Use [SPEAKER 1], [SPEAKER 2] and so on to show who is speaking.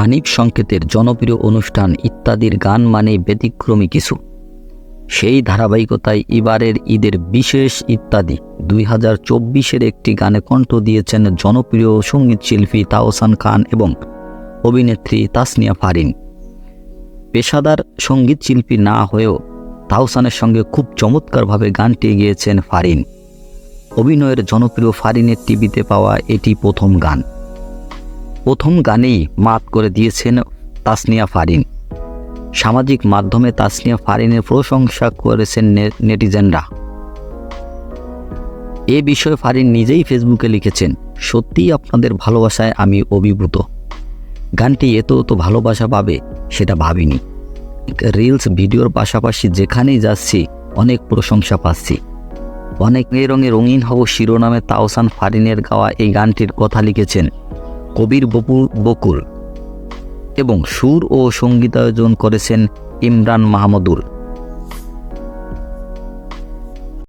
[SPEAKER 1] হানিফ সংকেতের জনপ্রিয় অনুষ্ঠান ইত্যাদির গান মানে ব্যতিক্রমী কিছু। সেই ধারাবাহিকতায় এবারের ঈদের বিশেষ ইত্যাদি 2024-এর একটি গানে কণ্ঠ দিয়েছেন জনপ্রিয় সঙ্গীতশিল্পী তাহসান খান এবং অভিনেত্রী তাসনিয়া ফারিন। পেশাদার সঙ্গীতশিল্পী না হয়েও তাহসানের সঙ্গে খুব চমৎকারভাবে গানটি গেয়েছেন ফারিন। অভিনয়ের জনপ্রিয় ফারিনের টিভিতে পাওয়া এটি প্রথম গানেই মাত করে দিয়েছেন তাসনিয়া ফারিন। সামাজিক মাধ্যমে তাসনিয়া ফারিনের প্রশংসা করেছেন নেটিজেনরা। এ বিষয়ে ফারিন নিজেই ফেসবুকে লিখেছেন, সত্যিই আপনাদের ভালোবাসায় আমি অভিভূত। গানটি এত ভালোবাসা পাবে সেটা ভাবিনি। রিলস ভিডিওর পাশাপাশি যেখানেই যাচ্ছি অনেক প্রশংসা পাচ্ছি। অনেক রঙে রঙিন হব শিরোনামে তাহসান ফারিনের গাওয়া এই গানটির কথা লিখেছেন কবির বকুল এবং সুর ও সঙ্গীতায়োজন করেছেন ইমরান মাহমুদুল।